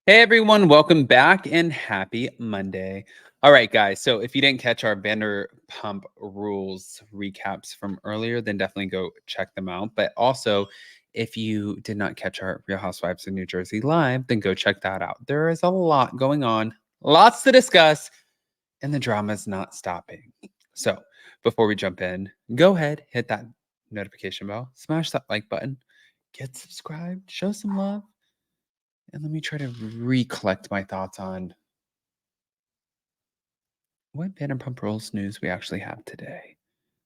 Hey everyone, welcome back and happy Monday. All right, guys. So if you didn't catch our Vanderpump Rules recaps from earlier, then definitely go check them out. But also, if you did not catch our Real Housewives of New Jersey live, then go check that out. There is a lot going on, lots to discuss, and the drama's not stopping. So before we jump in, go ahead, hit that notification bell, smash that like button, get subscribed, show some love. And let me try to recollect my thoughts on what Vanderpump Rules news we actually have today.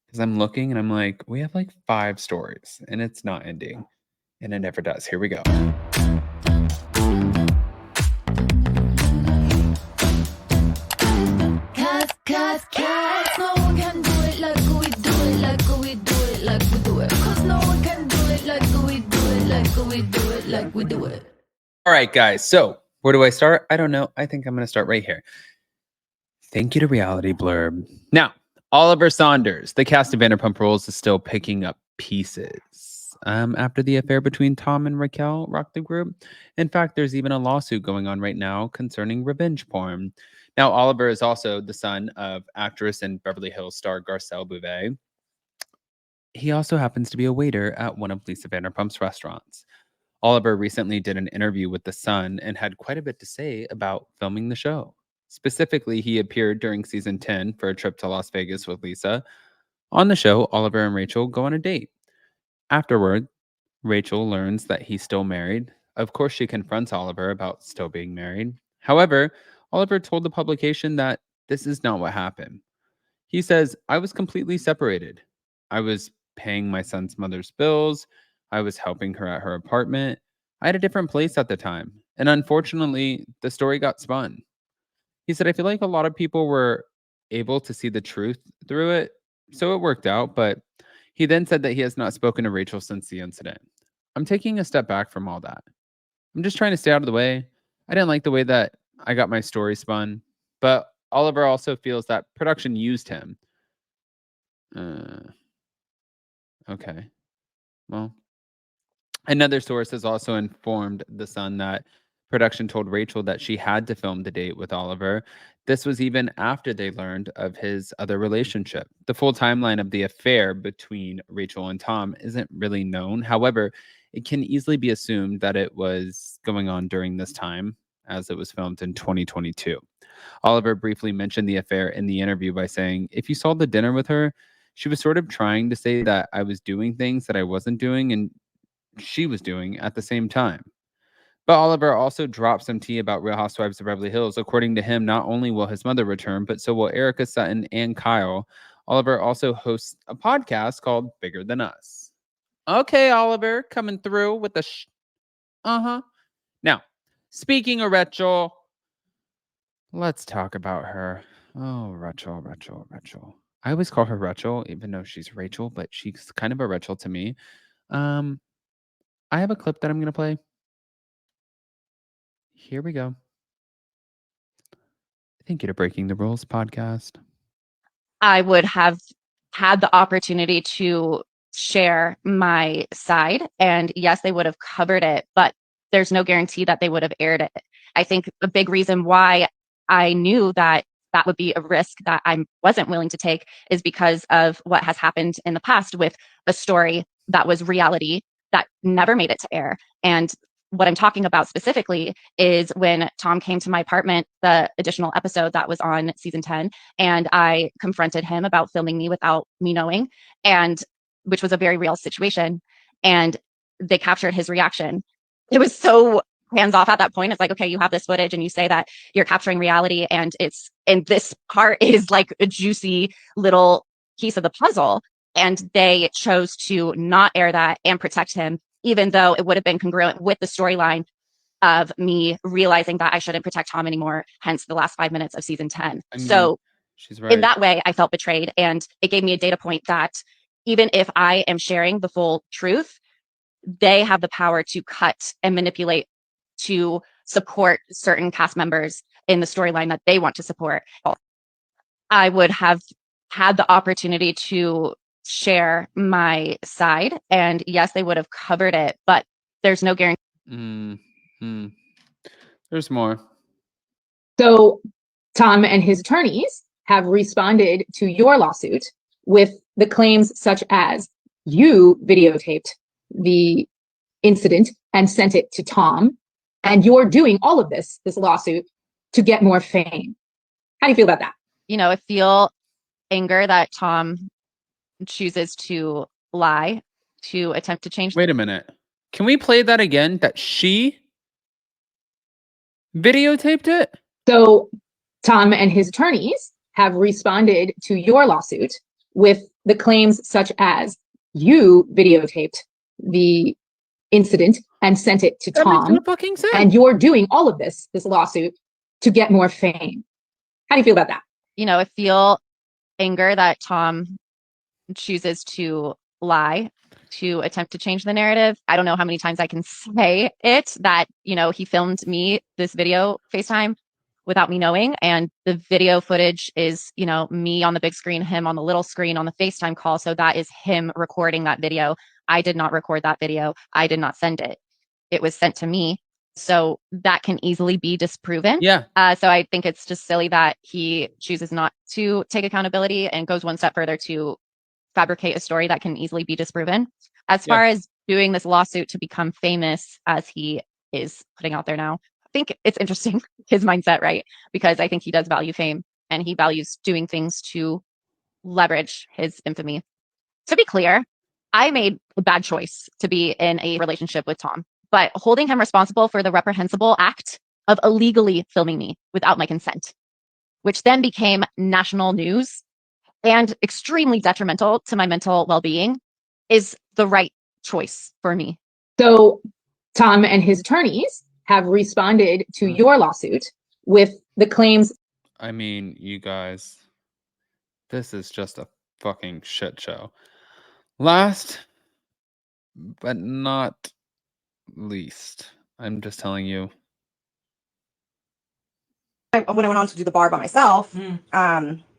Because I'm looking and I'm like, we have like 5 stories and it's not ending. And it never does. Here we go. Cause no one can do it like we do it, like we do it, like we do it. Cause no one can do it like we do it, like we do it, like we do it. All right, guys. So where do I start? I don't know. I think I'm going to start right here. Thank you to Reality Blurb. Now, Oliver Saunders, the cast of Vanderpump Rules, is still picking up pieces. After the affair between Tom and Raquel rocked the group. In fact, there's even a lawsuit going on right now concerning revenge porn. Now, Oliver is also the son of actress and Beverly Hills star Garcelle Bouvet. He also happens to be a waiter at one of Lisa Vanderpump's restaurants. Oliver recently did an interview with The Sun and had quite a bit to say about filming the show. Specifically, he appeared during season 10 for a trip to Las Vegas with Lisa. On the show, Oliver and Rachel go on a date. Afterward, Rachel learns that he's still married. Of course, she confronts Oliver about still being married. However, Oliver told the publication that this is not what happened. He says, I was completely separated. I was paying my son's mother's bills. I was helping her at her apartment. I had a different place at the time. And unfortunately, the story got spun. He said, I feel like a lot of people were able to see the truth through it. So it worked out. But he then said that he has not spoken to Rachel since the incident. I'm taking a step back from all that. I'm just trying to stay out of the way. I didn't like the way that I got my story spun. But Oliver also feels that production used him. Okay. Well, another source has also informed The Sun that production told Rachel that she had to film the date with Oliver. This was even after they learned of his other relationship. The full timeline of the affair between Rachel and Tom isn't really known. However, it can easily be assumed that it was going on during this time, as it was filmed in 2022. Oliver briefly mentioned the affair in the interview by saying, if you saw the dinner with her, she was sort of trying to say that I was doing things that I wasn't doing and she was doing at the same time. But Oliver also dropped some tea about Real Housewives of Beverly Hills. According to him, not only will his mother return, but so will Erica Sutton and Kyle. Oliver also hosts a podcast called Bigger Than Us. Okay, Oliver, coming through with the uh-huh. Now, speaking of Rachel, let's talk about her. Oh, Rachel. I always call her Rachel, even though she's Rachel, but she's kind of a Rachel to me. Um, I have a clip that I'm gonna play. Here we go. Thank you to Breaking the Rules podcast. I would have had the opportunity to share my side. And yes, they would have covered it, but there's no guarantee that they would have aired it. I think a big reason why I knew that that would be a risk that I wasn't willing to take is because of what has happened in the past with a story that was reality that never made it to air. And what I'm talking about specifically is when Tom came to my apartment, the additional episode that was on season 10, and I confronted him about filming me without me knowing, and which was a very real situation. And they captured his reaction. It was so hands off at that point. It's like, okay, you have this footage and you say that you're capturing reality, and this part is like a juicy little piece of the puzzle. And they chose to not air that and protect him, even though it would have been congruent with the storyline of me realizing that I shouldn't protect Tom anymore, hence the last 5 minutes of season 10. I mean, So she's in right. that way, I felt betrayed. And it gave me a data point that even if I am sharing the full truth, they have the power to cut and manipulate to support certain cast members in the storyline that they want to support. I would have had the opportunity to share my side. And yes, they would have covered it, but there's no guarantee. Mm-hmm. There's more. So Tom and his attorneys have responded to your lawsuit with the claims such as you videotaped the incident and sent it to Tom, and you're doing all of this lawsuit to get more fame. How do you feel about that? I feel anger that Tom chooses to lie to attempt to change. Wait a minute. Can we play that again? That she videotaped it? So Tom and his attorneys have responded to your lawsuit with the claims such as you videotaped the incident and sent it to That makes Tom, no fucking sense. and you're doing all of this lawsuit to get more fame. How do you feel about that? I feel anger that Tom chooses to lie to attempt to change the narrative. I don't know how many times I can say it that, he filmed me this video FaceTime without me knowing. And the video footage is, me on the big screen, him on the little screen on the FaceTime call. So that is him recording that video. I did not record that video. I did not send it. It was sent to me. So that can easily be disproven. Yeah. So I think it's just silly that he chooses not to take accountability and goes one step further to fabricate a story that can easily be disproven. As far as doing this lawsuit to become famous as he is putting out there now, I think it's interesting, his mindset, right? Because I think he does value fame and he values doing things to leverage his infamy. To be clear, I made a bad choice to be in a relationship with Tom, but holding him responsible for the reprehensible act of illegally filming me without my consent, which then became national news and extremely detrimental to my mental well-being, is the right choice for me. So Tom and his attorneys have responded to your lawsuit with the claims. I mean, you guys, this is just a fucking shit show. Last but not least, I'm just telling you. When I went on to do the bar by myself,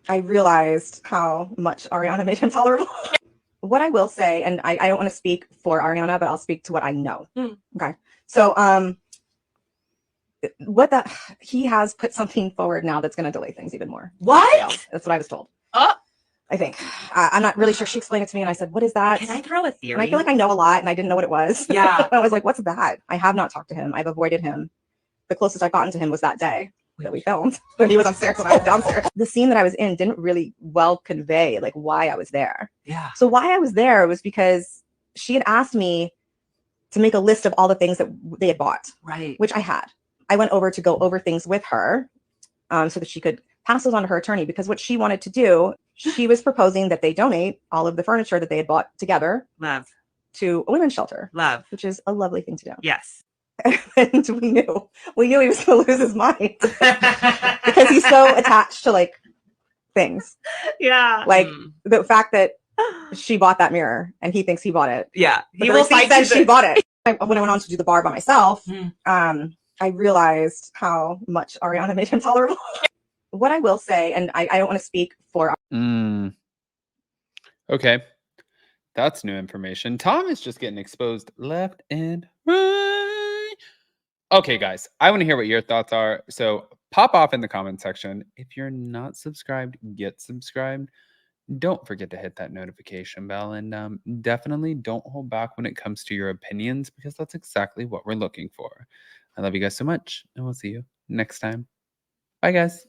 I realized how much Ariana made him tolerable. What I will say, and I don't want to speak for Ariana, but I'll speak to what I know. Okay. So, he has put something forward now that's going to delay things even more. What? Yeah, that's what I was told. Oh. I think. I'm not really sure. She explained it to me and I said, what is that? Can I throw a theory? And I feel like I know a lot and I didn't know what it was. Yeah. I was like, what's that? I have not talked to him. I've avoided him. The closest I've gotten to him was that day that we filmed when he was upstairs and I was downstairs. The scene that I was in didn't really well convey like why I was there. Yeah. So why I was there was because she had asked me to make a list of all the things that they had bought, Right. which I had. I went over to go over things with her so that she could pass those on to her attorney, because what she wanted to do, she was proposing that they donate all of the furniture that they had bought together Love. to a women's shelter, Love. which is a lovely thing to do. Yes. And we knew he was going to lose his mind because he's so attached to like things. Yeah. Like the fact that she bought that mirror and he thinks he bought it. Yeah. But the receipt said she bought it. When I went on to do the bar by myself, I realized how much Ariana made him tolerable. What I will say, and I don't want to speak for. Okay. That's new information. Tom is just getting exposed left and right. Okay, guys, I want to hear what your thoughts are. So pop off in the comment section. If you're not subscribed, get subscribed. Don't forget to hit that notification bell, and definitely don't hold back when it comes to your opinions, because that's exactly what we're looking for. I love you guys so much, and we'll see you next time. Bye, guys.